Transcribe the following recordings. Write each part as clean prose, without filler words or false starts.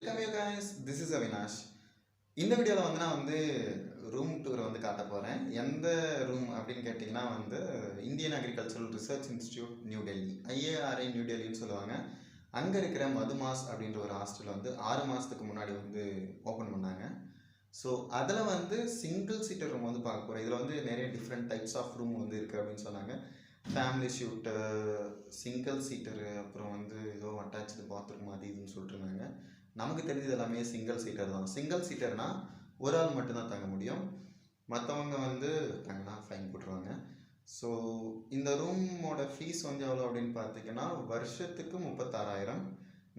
Welcome you guys, this is Avinash. இந்த வீடியோவில் நான் ரூம் டூரை காட்ட போகிறேன். எந்த ரூம் அப்படின்னு கேட்டிங்கன்னா Indian agricultural research institute new Delhi, IARI new டெல்லின்னு சொல்லுவாங்க. அங்கே இருக்கிற மதுமாஸ் அப்படின்ற ஒரு ஹாஸ்டல் 6 மாதத்துக்கு முன்னாடி ஓப்பன் பண்ணாங்க. ஸோ அதில் சிங்கிள் சீட்டர் ரூம் பார்க்க போகிறேன். இதில் நிறைய டிஃப்ரெண்ட் டைப்ஸ் ஆஃப் ரூம் இருக்குது அப்படின்னு சொன்னாங்க. ஃபேமிலி ஷூட்டு, சிங்கிள் சீட்டரு, அப்புறம் ஏதோ அட்டாச்சு பாத்ரூம் அது இதுன்னு சொல்லிட்டுருந்தாங்க. நமக்கு தெரிஞ்சது எல்லாமே சிங்கிள் சீட்டர் தான். சிங்கிள் சீட்டர்னால் ஒரு ஆள் மட்டும்தான் தங்க முடியும், மற்றவங்க தங்கினா ஃபைன் போட்டுருவாங்க. ஸோ இந்த ரூமோட ஃபீஸ் எவ்வளோ அப்படின்னு பார்த்தீங்கன்னா வருஷத்துக்கு 36,000.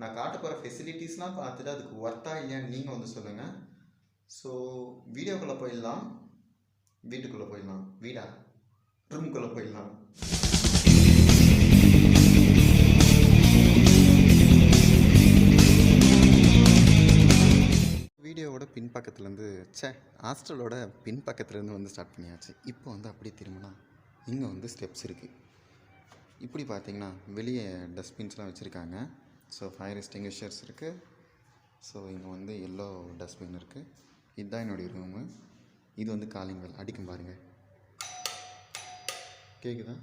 நான் காட்ட போகிற ஃபெசிலிட்டிஸ்லாம் பார்த்துட்டு அதுக்கு ஒர்த்தா இல்லையான்னு நீங்கள் சொல்லுங்கள். ஸோ வீடியோக்குள்ளே போயிடலாம், வீட்டுக்குள்ளே போயிடலாம், ரூமுக்குள்ளே போயிடலாம். வீடியோவோட பின்பக்கத்துலேருந்து ஹாஸ்டலோட பின்பக்கத்துலேருந்து ஸ்டார்ட் பண்ணியாச்சு. இப்போ அப்படியே திரும்பினா இங்கே ஸ்டெப்ஸ் இருக்குது. இப்படி பார்த்தீங்கன்னா வெளியே டஸ்ட்பின்ஸ்லாம் வச்சுருக்காங்க. ஸோ ஃபயர் எக்ஸ்டிங்விஷர்ஸ் இருக்குது. ஸோ இங்கே எல்லோ டஸ்ட்பின் இருக்குது. இதுதான் என்னுடைய ரூமு. இது காலிங் பெல் அடிக்கும் பாருங்கள், கேட்குதா?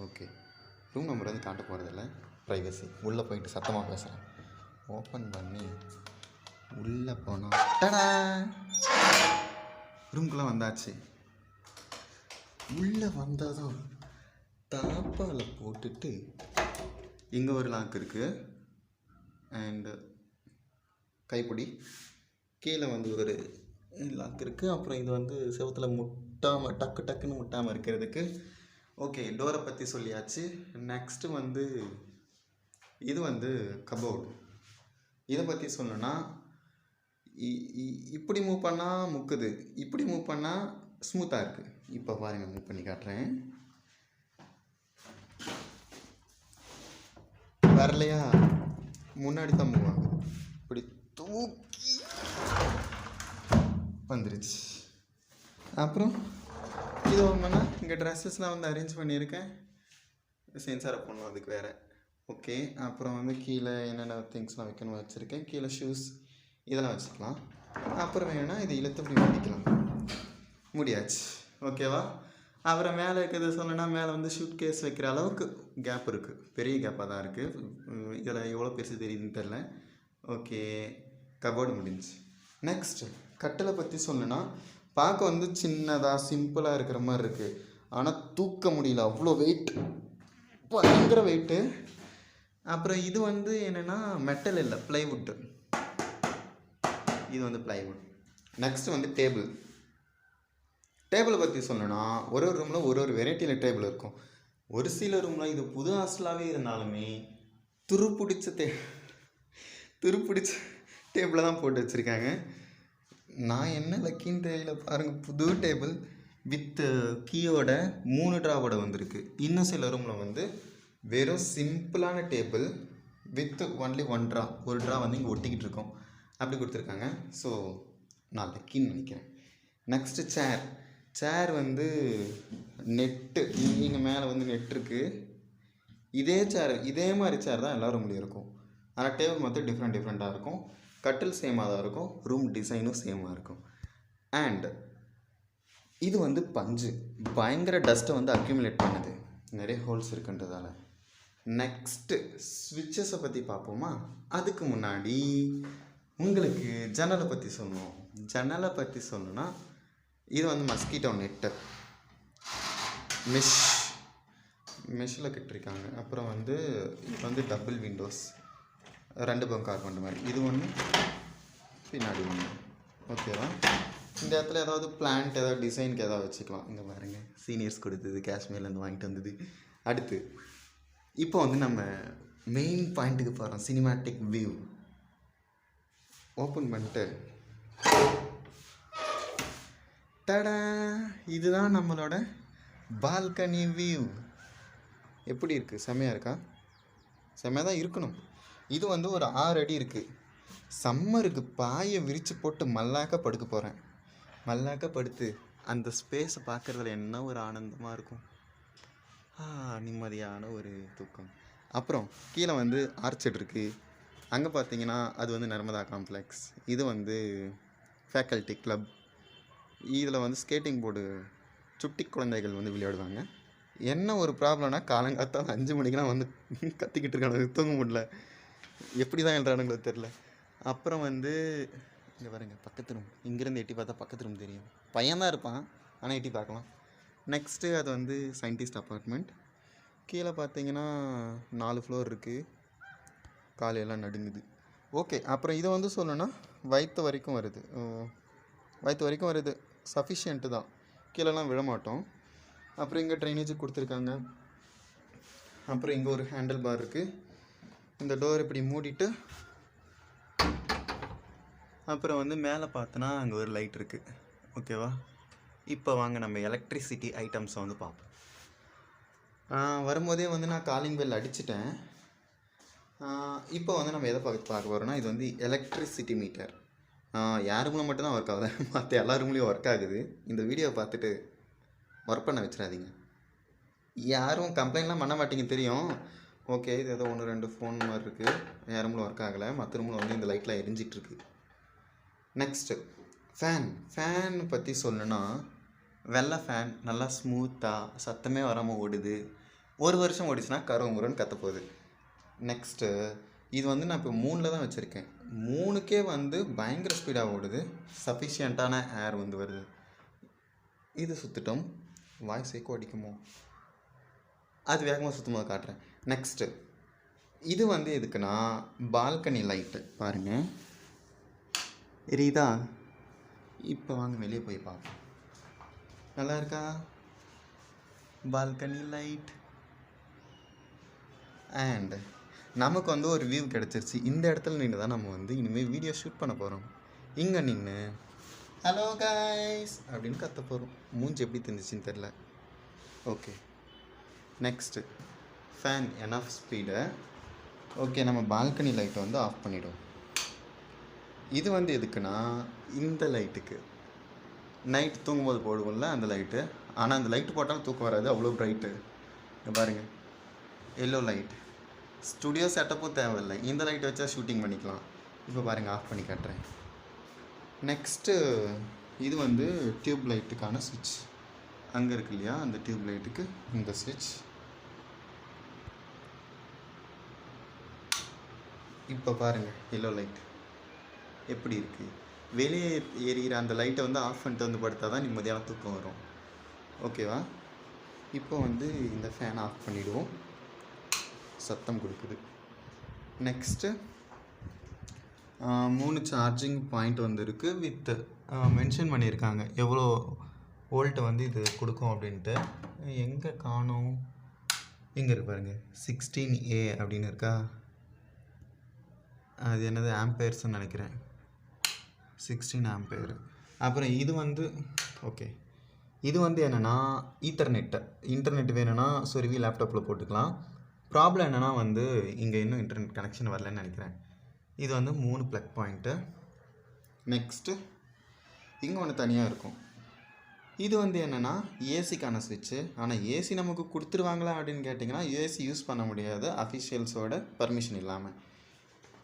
ஓகே, ரூம் நம்பர் காட்ட போகிறதில்ல, ப்ரைவசி. உள்ளே போயிட்டு சத்தமாக பேசுகிறேன். ஓப்பன் பண்ணி உள்ளே போனோம், டடா, ரூம்குள்ளே வந்தாச்சு. உள்ளே வந்ததும் தாப்பால் போட்டுட்டு இங்கே ஒரு லாக் இருக்குது அண்டு கைப்பிடி, கீழே ஒரு லாக் இருக்குது. அப்புறம் இது செவத்தில் முட்டாமல் டக்குன்னு முட்டாமல் இருக்கிறதுக்கு. ஓகே, டோரை பற்றி சொல்லியாச்சு. நெக்ஸ்ட்டு இது கபோர்டு. இதை பற்றி சொல்லணுன்னா இப்படி மூவ் பண்ணால் முக்குது, இப்படி மூவ் பண்ணால் ஸ்மூத்தாக இருக்குது. இப்போ பாருங்கள், மூவ் பண்ணி காட்டுறேன். வரலையா? முன்னாடி தான் மூவ் ஆகுது. இப்படி தூக்கி வந்துருச்சு. அப்புறம் இது ஒன்றுனா இங்கே ட்ரெஸ்ஸஸ்லாம் அரேஞ்ச் பண்ணியிருக்கேன். சென்சாரை போடணும் அதுக்கு வேறு. ஓகே, அப்புறம் கீழே என்னென்ன திங்ஸ்லாம் வைக்கணும் வச்சுருக்கேன். கீழே ஷூஸ் இதெல்லாம் வச்சுக்கலாம். அப்புறம் வேணும்னா இது இழுத்துப்படி முடிக்கலாம். முடியாச்சு, ஓகேவா? அப்புறம் மேலே இருக்கிறது சொல்லணும்னா மேலே ஷூட் கேஸ் வைக்கிற அளவுக்கு கேப் இருக்குது. பெரிய கேப்பாக தான் இருக்குது. இதில் எவ்வளோ பெருசு தெரியுதுன்னு தெரில. ஓகே, கபோர்டு முடிஞ்சு. நெக்ஸ்ட்டு கட்டிலை பற்றி சொல்லணுன்னா பார்க்க சின்னதாக சிம்பிளாக இருக்கிற மாதிரி இருக்குது. ஆனால் தூக்க முடியல, அவ்வளோ வெயிட், பயங்கர வெயிட்டு. அப்புறம் இது என்னென்னா மெட்டல் இல்லை, ப்ளைவுட்டு. இது ப்ளைவுட். நெக்ஸ்ட்டு டேபிளை பற்றி சொல்லணும்னா ஒரு ரூமில் ஒரு வெரைட்டியில் டேபிள் இருக்கும். ஒரு சில ரூமில் இது புது ஹாஸ்டலாகவே இருந்தாலுமே துருப்பிடிச்ச டேபிளை தான் போட்டு வச்சுருக்காங்க. நான் என்ன லக்கின்னு தெரியல, பாருங்கள், புது டேபிள் வித் கீயோட 3 ட்ராவோட வந்திருக்கு. இன்னும் சில ரூமில் வெறும் சிம்பிளான டேபிள் வித் ஒன்லி 1 ட்ரா, ஒரு ட்ரா இங்கே ஒட்டிக்கிட்டு இருக்கோம், அப்படி கொடுத்துருக்காங்க. ஸோ நான் லக்கின்னு நினைக்கிறேன். நெக்ஸ்ட்டு சேர் நெட்டு, இங்கே மேலே நெட் இருக்குது. இதே மாதிரி சேர் தான் எல்லா ரூம்லேயும் இருக்கும். ஆனால் டேபிள் மொத்தம் டிஃப்ரெண்ட்டாக இருக்கும். கட்டில் சேமாக தான் இருக்கும், ரூம் டிசைனும் சேமாக இருக்கும். அண்ட் இது பஞ்சு பயங்கர டஸ்ட்டை அக்யூமுலேட் பண்ணுது, நிறைய ஹோல்ஸ் இருக்குன்றதால. நெக்ஸ்ட்டு ஸ்விட்சஸை பற்றி பார்ப்போமா? அதுக்கு முன்னாடி உங்களுக்கு ஜன்னலை பற்றி சொல்லணும். ஜன்னலை பற்றி சொல்லணுன்னா இது மஸ்கிட்டோ நெட்டு மெஷ்ஷில் கட்டிருக்காங்க. அப்புறம் இது டபுள் விண்டோஸ், 2 பக்கம் கார்பன் மாதிரி. இது ஒன்று, பின்னாடி ஒன்று. ஓகேவா? இந்த இடத்துல ஏதாவது பிளான்ட், ஏதாவது டிசைனுக்கு ஏதாவது வச்சுக்கலாம். இங்கே பாருங்கள், சீனியர்ஸ் கொடுத்தது, காஷ்மீர்லேருந்து வாங்கிட்டு வந்தது. அடுத்து இப்போ நம்ம மெயின் பாயிண்ட்டுக்கு போகிறோம், சினிமேட்டிக் வியூ. ஓப்பன் பண்ணிட்டு டடா, இதுதான் நம்மளோட பால்கனி வியூ. எப்படி இருக்குது? செம்மையாக இருக்கா? செம்மையாக தான் இருக்கணும். இது ஒரு 6 அடி இருக்குது. சம்மருக்கு பாயை விரித்து போட்டு மல்லாக்க படுக்க போகிறேன். மல்லாக்க படுத்து அந்த ஸ்பேஸை பார்க்குறதுல என்ன ஒரு ஆனந்தமாக இருக்கும். நிம்மதியான ஒரு தூக்கம். அப்புறம் கீழே ஆர்ச்சர்ட் இருக்குது. அங்கே பார்த்தீங்கன்னா அது வந்து நர்மதா காம்ப்ளெக்ஸ். இது வந்து ஃபேக்கல்ட்டி கிளப். இதில் வந்து ஸ்கேட்டிங் போர்டு சுட்டி குழந்தைகள் வந்து விளையாடுவாங்க. என்ன ஒரு ப்ராப்ளம்னா காலங்காத்தால் 5 மணிக்கெலாம் வந்து கத்திக்கிட்டு இருக்கானுங்க, தூங்க முடியல. எப்படி தான் எழுறானுங்களோ தெரில. அப்புறம் வந்து இங்கே பாருங்க பக்கத்து ரூம், இங்கேருந்து எட்டி பார்த்தா பக்கத்து ரூம் தெரியும். பையன்தான் இருப்பான், ஆனால் எட்டி பார்க்கலாம். நெக்ஸ்ட்டு அது வந்து சயின்டிஸ்ட் அப்பார்ட்மெண்ட். கீழே பார்த்தீங்கன்னா 4 ஃப்ளோர் இருக்குது. காலையெல்லாம் நடுங்குது. ஓகே, அப்புறம் இதை வந்து சொல்லணும்னா வயிற்று வரைக்கும் வருது. சஃபிஷியன்ட்டு தான், கீழெல்லாம் விழமாட்டோம். அப்புறம் இங்கே ட்ரைனேஜ் கொடுத்துருக்காங்க. அப்புறம் இங்கே ஒரு ஹேண்டில் பார் இருக்குது. இந்த டோர் இப்படி மூடிட்டு அப்புறம் வந்து மேலே பார்த்தோன்னா அங்கே ஒரு லைட் இருக்குது. ஓகேவா, இப்போ வாங்க நம்ம எலக்ட்ரிசிட்டி ஐட்டம்ஸை வந்து பார்ப்போம். வரும்போதே வந்து நான் காலிங் பெல் அடிச்சிட்டேன். இப்போ வந்து நம்ம எதை பார்க்க போகிறோம்னா, இது வந்து எலக்ட்ரிசிட்டி மீட்டர். யார் ரூமில் மட்டும்தான் ஒர்க் ஆகுது, மற்ற எல்லா ரூம்லேயும் ஒர்க் ஆகுது. இந்த வீடியோவை பார்த்துட்டு ஒர்க் பண்ண வச்சிடாதீங்க. யாரும் கம்ப்ளைண்ட்லாம் பண்ண மாட்டீங்க தெரியும். ஓகே, இது ஏதோ 1-2 ஃபோன் மாதிரி இருக்குது, யார் ரூமில் ஒர்க் ஆகலை, மற்ற ரூமில் வந்து இந்த லைட்லாம் எரிஞ்சிட்ருக்கு. நெக்ஸ்ட்டு ஃபேன் பற்றி சொல்லணுன்னா, வெள்ளை ஃபேன் நல்லா ஸ்மூத்தாக சத்தமே வராமல் ஓடுது. 1 வருஷம் ஓடிச்சுன்னா கருவமுருன்னு கத்தப்போகுது. நெக்ஸ்ட்டு இது வந்து நான் இப்போ 3 தான் வச்சுருக்கேன். 3க்கே வந்து பயங்கர ஸ்பீடாக ஓடுது, சஃபிஷியண்ட்டான ஏர் வந்து வருது. இது சுற்றிட்டோம், வாய்ஸ் எக்கோ அடிக்குமோ, அது வேகமாக சுற்றும்போது காட்டுறேன். நெக்ஸ்ட்டு இது வந்து எதுக்குன்னா பால்கனி லைட்டு பாருங்கள், எரியுதா? இப்போ வாங்க வெளியே போய் பார்ப்போம். நல்லா இருக்கா பால்கனி லைட்? அண்ட் நமக்கு வந்து ஒரு வியூ கிடச்சிருச்சு. இந்த இடத்துல நின்று தான் நம்ம வந்து இனிமேல் வீடியோ ஷூட் பண்ண போகிறோம். இங்கே நின்று ஹலோ கைஸ் அப்படின்னு கத்த போகிறோம். மூஞ்சி எப்படி தெரிஞ்சிச்சின்னு தெரில. Okay, next fan enough speed. Okay, நம்ம பால்கனி லைட்டை வந்து ஆஃப் பண்ணிவிடுவோம். இது வந்து எதுக்குன்னா இந்த லைட்டுக்கு நைட்டு தூங்கும்போது போடுவோம்ல அந்த லைட்டு. ஆனால் அந்த லைட்டு போட்டாலும் தூக்கம் வராது, அவ்வளோ ப்ரைட்டு. இங்கே பாருங்கள், எல்லோ லைட். ஸ்டுடியோ செட்டப்பும் தேவையில்லை, இந்த லைட்டை வச்சா ஷூட்டிங் பண்ணிக்கலாம். இப்போ பாருங்கள், ஆஃப் பண்ணி காட்டுறேன். நெக்ஸ்ட்டு இது வந்து டியூப் லைட்டுக்கான சுவிட்ச். அங்கே இருக்கு இல்லையா, அந்த டியூப் லைட்டுக்கு இந்த சுவிட்ச். இப்போ பாருங்கள் எல்லோ லைட் எப்படி இருக்குது. வெளியே எரியிற அந்த லைட்டை வந்து ஆஃப் பண்ணிட்டு வந்து படுத்தா தான் நிம்மதியான தூக்கம் வரும். ஓகேவா, இப்போ வந்து இந்த ஃபேன் ஆஃப் பண்ணிவிடுவோம், சத்தம் கொடுக்குது. நெக்ஸ்ட்டு 3 சார்ஜிங் பாயிண்ட் வந்து இருக்குது. வித் மென்ஷன் பண்ணியிருக்காங்க எவ்வளோ வோல்ட்டு வந்து இது கொடுக்கும் அப்படின்ட்டு. எங்கே காணோம், இங்கே இருக்கு பாருங்கள், 16A அப்படின்னு இருக்கா. அது என்னது ஆம்பேர்ஸ்ன்னு நினைக்கிறேன், 16 ஆம்பேர். அப்புறம் இது வந்து ஓகே, இது வந்து என்னென்னா இன்டர்நெட் வேணும்னா சொருவி லேப்டாப்பில் போட்டுக்கலாம். ப்ராப்ளம் என்னென்னா வந்து இங்கே இன்னும் இன்டர்நெட் கனெக்ஷன் வரலன்னு நினைக்கிறேன். இது வந்து 3 ப்ளக் பாயிண்ட்டு. நெக்ஸ்ட்டு இங்கே ஒன்று தனியாக இருக்கும். இது வந்து என்னென்னா ஏசிக்கான சுவிட்சு. ஆனால் ஏசி நமக்கு கொடுத்துருவாங்களா அப்படின்னு கேட்டிங்கன்னா ஏசி யூஸ் பண்ண முடியாது அஃபிஷியல்ஸோட பர்மிஷன் இல்லாமல்.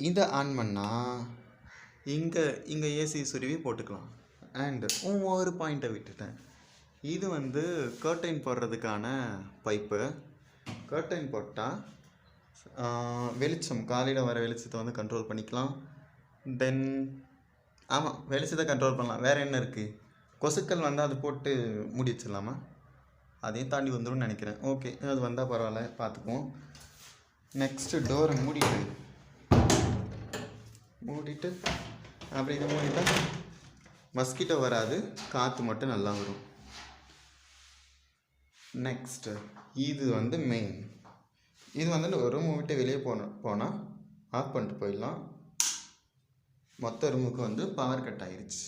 இதை ஆன் பண்ணால் இங்கே ஏசி சுருவி போட்டுக்கலாம். அண்டு ஒரு பாயிண்ட்டை விட்டுட்டேன். இது வந்து கர்டைன் போடுறதுக்கான பைப்பு. கர்டைன் போட்டால் வெளிச்சம், காலையில் வர வெளிச்சத்தை வந்து கண்ட்ரோல் பண்ணிக்கலாம். தென் ஆமாம், வெளிச்சத்தை கண்ட்ரோல் பண்ணலாம். வேறு என்ன இருக்குது, கொசுக்கள் வந்தால் அது போட்டு மூடி வச்சிடலாமா, அதையும் தாண்டி வந்துடும் நினைக்கிறேன். ஓகே, அது வந்தால் பரவாயில்ல, பார்த்துக்குவோம். நெக்ஸ்ட்டு டோரை மூடிட்டு அப்படி இதை மூடிட்டால் மஸ்கிட்டோ வராது, காற்று மட்டும் நல்லா வரும். நெக்ஸ்ட்டு இது வந்து மெயின். இது வந்து ஒரு ரூமை விட்டு வெளியே போனால் ஆஃப் பண்ணிட்டு போயிடலாம். மொத்த ரூமுக்கு வந்து பவர் கட் ஆகிருச்சு.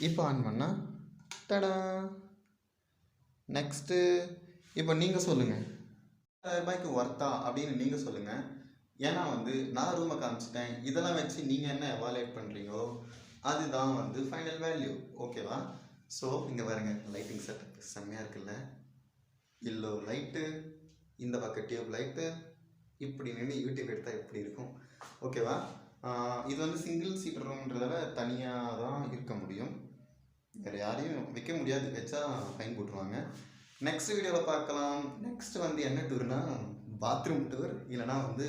இப்போ ஆன் பண்ணால் டடா. நெக்ஸ்ட்டு இப்போ நீங்கள் சொல்லுங்கள், 1000 ரூபாய்க்கு ஒர்த்தா அப்படின்னு நீங்கள் சொல்லுங்கள். ஏன்னா வந்து நான் ரூமை காமிச்சிட்டேன், இதெல்லாம் வச்சு நீங்கள் என்ன எவாலுவேட் பண்ணுறீங்களோ அதுதான் வந்து ஃபைனல் வேல்யூ. ஓகேவா? ஸோ இங்கே பாருங்க, லைட்டிங் செட்டப் செம்மையாக இருக்குல்ல. எல்லோ லைட்டு, இந்த பக்கம் டியூப் லைட்டு, இப்படி நின்று யூடியூப் எடுத்தால் எப்படி இருக்கும், ஓகேவா? இது வந்து சிங்கிள் சீட்டர் ரூம்ன்றதால தனியாக தான் இருக்க முடியும், வேறு யாரையும் வைக்க முடியாது, வச்சா ஃபைன் போட்டுருவாங்க. நெக்ஸ்ட் வீடியோவில் பார்க்கலாம். நெக்ஸ்ட் வந்து என்ன டூர்னா பாத்ரூம் டூர், இல்லைனா வந்து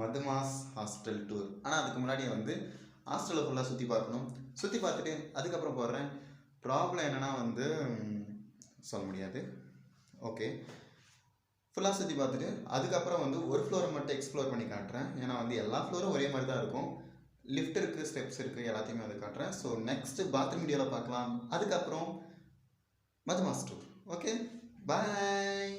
மதுமாஸ் ஹாஸ்டல் டூர். ஆனால் அதுக்கு முன்னாடி வந்து ஹாஸ்டலில் ஃபுல்லாக சுற்றி பார்க்கணும். சுற்றி பார்த்துட்டு அதுக்கப்புறம் போடுறேன். ப்ராப்ளம் என்னென்னா வந்து சொல்ல முடியாது. ஓகே, ஃபுல்லாக சுற்றி பார்த்துட்டு அதுக்கப்புறம் வந்து ஒரு ஃப்ளோரை மட்டும் எக்ஸ்ப்ளோர் பண்ணி காட்டுறேன். ஏன்னா வந்து எல்லா ஃப்ளோரும் ஒரே மாதிரி தான் இருக்கும், லிஃப்ட் இருக்குது, ஸ்டெப்ஸ் இருக்குது, எல்லாத்தையுமே வந்து காட்டுறேன். ஸோ நெக்ஸ்ட்டு பாத்ரூம் வீடியோவில் பார்க்கலாம். அதுக்கப்புறம் மதுமாஸ் டூர். ஓகே, பாய்.